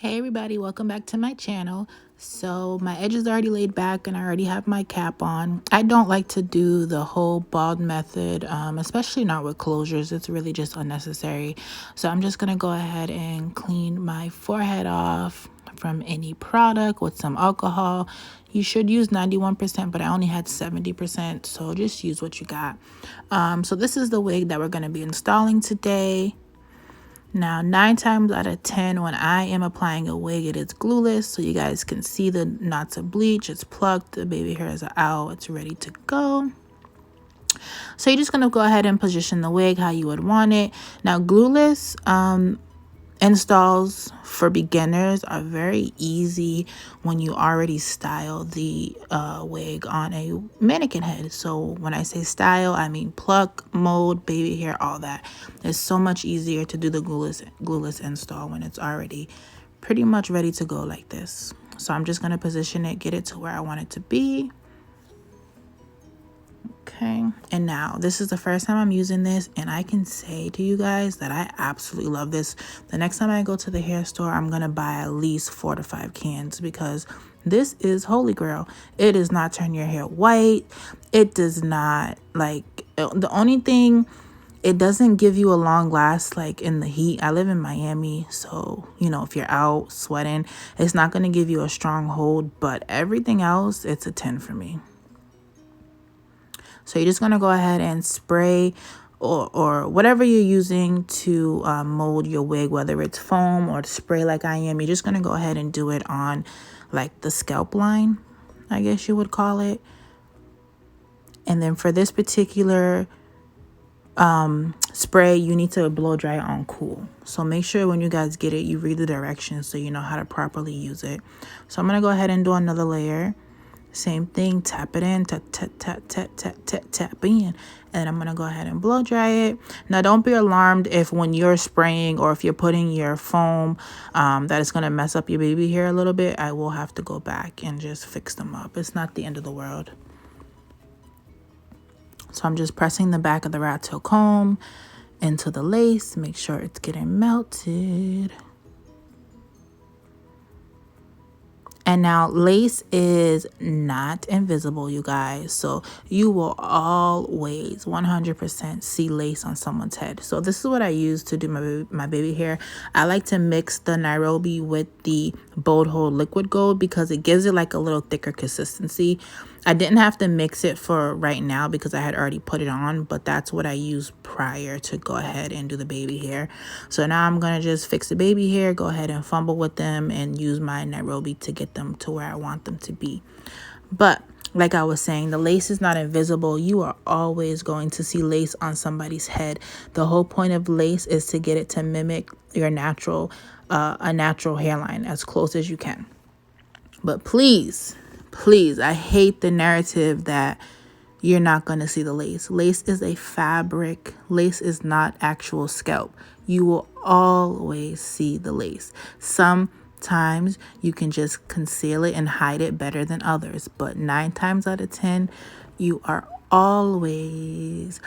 Hey everybody, welcome back to my channel. So my edge is already laid back and I already have my cap on. I don't like to do the whole bald method, especially not with closures. It's really just unnecessary. So I'm just gonna go ahead and clean my forehead off from any product with some alcohol. You should use 91%, but I only had 70%, so just use what you got. So this is the wig that we're gonna be installing today. Now, 9 times out of 10, when I am applying a wig, it is glueless. So you guys can see the knots of bleach. It's plucked. The baby hairs are out. It's ready to go. So you're just going to go ahead and position the wig how you would want it. Now, glueless installs for beginners are very easy when you already style the wig on a mannequin head. So when I say style, I mean pluck, mold, baby hair, all that. It's so much easier to do the glueless install when it's already pretty much ready to go like this. So I'm just going to position it, get it to where I want it to be. Okay, and now this is the first time I'm using this, and I can say to you guys that I absolutely love this. The next time I go to the hair store, I'm gonna buy at least 4 to 5 cans because this is holy grail. It does not turn your hair white. It does not, like, the only thing, it doesn't give you a long last like in the heat. I live in Miami, so you know, if you're out sweating, it's not going to give you a strong hold, but everything else, it's a 10 for me. So you're just going to go ahead and spray or whatever you're using to mold your wig, whether it's foam or spray like I am. You're just going to go ahead and do it on like the scalp line, I guess you would call it. And then for this particular spray, you need to blow dry it on cool. So make sure when you guys get it, you read the directions so you know how to properly use it. So I'm going to go ahead and do another layer. Same thing, tap it in, tap, tap, tap, tap, tap, tap, tap in. And I'm going to go ahead and blow dry it. Now, don't be alarmed if when you're spraying or if you're putting your foam, that it's going to mess up your baby hair a little bit. I will have to go back and just fix them up. It's not the end of the world. So I'm just pressing the back of the rat tail comb into the lace. Make sure it's getting melted. And now lace is not invisible, you guys. So you will always 100% see lace on someone's head. So this is what I use to do my baby hair. I like to mix the Nairobi with the Bold Hold Liquid Gold because it gives it like a little thicker consistency. I didn't have to mix it for right now because I had already put it on, but that's what I used prior to go ahead and do the baby hair. So now I'm going to just fix the baby hair, go ahead and fumble with them and use my Nairobi to get them to where I want them to be. But like I was saying, the lace is not invisible. You are always going to see lace on somebody's head. The whole point of lace is to get it to mimic your natural, a natural hairline as close as you can. But please, I hate the narrative that you're not going to see the lace. Lace is a fabric. Lace is not actual scalp. You will always see the lace. Sometimes you can just conceal it and hide it better than others. But 9 times out of 10, you are always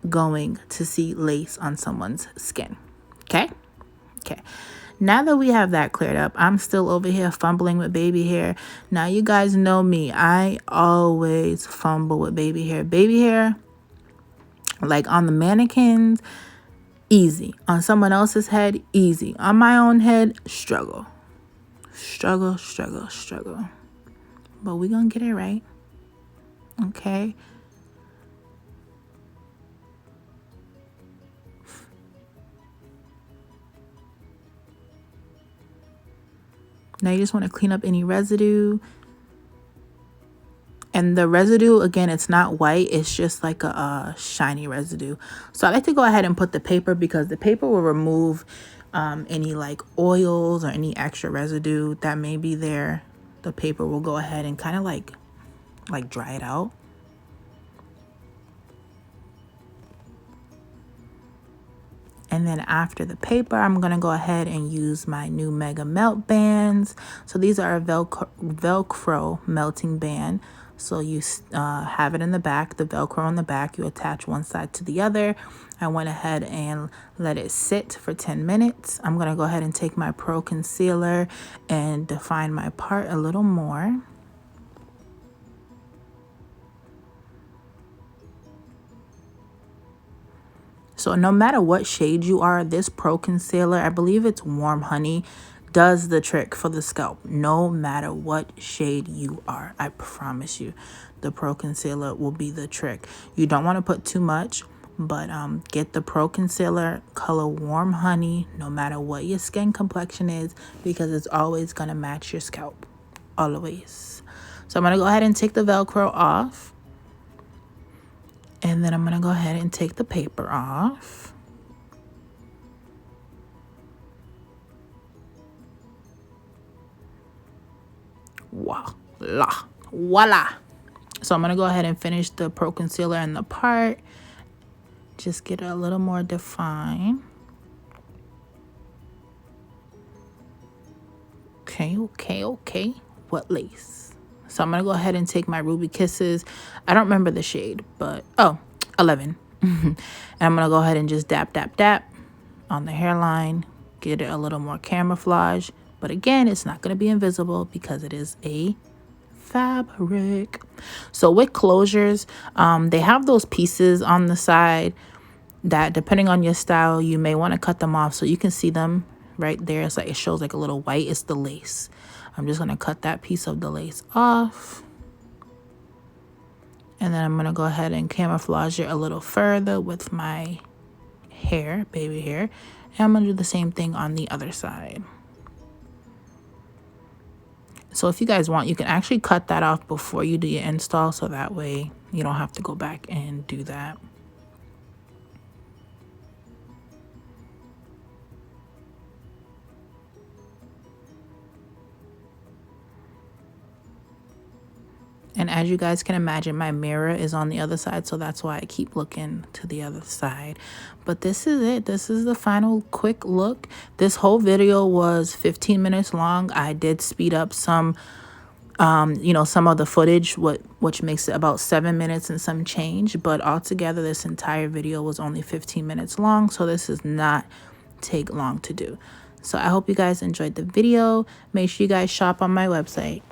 going to see lace on someone's skin. Okay? Okay. Now that we have that cleared up, I'm still over here fumbling with baby hair. Now, you guys know me. I always fumble with baby hair. Baby hair, like on the mannequins, easy. On someone else's head, easy. On my own head, struggle. Struggle, struggle, struggle. But we're going to get it right. Okay? Now you just want to clean up any residue. And the residue, again, it's not white. It's just like a shiny residue. So I like to go ahead and put the paper because the paper will remove any like oils or any extra residue that may be there. The paper will go ahead and kind of like dry it out. And then after the paper, I'm going to go ahead and use my new Mega Melt bands. So these are a Velcro melting band. So you have it in the back, the Velcro in the back. You attach one side to the other. I went ahead and let it sit for 10 minutes. I'm going to go ahead and take my Pro Concealer and define my part a little more. So no matter what shade you are, this Pro Concealer, I believe it's Warm Honey, does the trick for the scalp. No matter what shade you are, I promise you, the Pro Concealer will be the trick. You don't want to put too much, but get the Pro Concealer color Warm Honey, no matter what your skin complexion is, because it's always going to match your scalp. Always. So I'm going to go ahead and take the Velcro off. And then I'm going to go ahead and take the paper off. Voila. Voila. So I'm going to go ahead and finish the Pro Concealer in the part. Just get it a little more defined. Okay. What lace? So I'm going to go ahead and take my Ruby Kisses. I don't remember the shade, but, 11. And I'm going to go ahead and just dap on the hairline. Get it a little more camouflage. But again, it's not going to be invisible because it is a fabric. So with closures, they have those pieces on the side that, depending on your style, you may want to cut them off so you can see them right there. It's like it shows like a little white. It's the lace. I'm just going to cut that piece of the lace off. And then I'm going to go ahead and camouflage it a little further with my hair, baby hair. And I'm going to do the same thing on the other side. So if you guys want, you can actually cut that off before you do your install, so that way you don't have to go back and do that. And as you guys can imagine, my mirror is on the other side, so that's why I keep looking to the other side. But this is it. This is the final quick look. This whole video was 15 minutes long. I did speed up some, some of the footage, which makes it about 7 minutes and some change. But altogether, this entire video was only 15 minutes long, so this does not take long to do. So I hope you guys enjoyed the video. Make sure you guys shop on my website.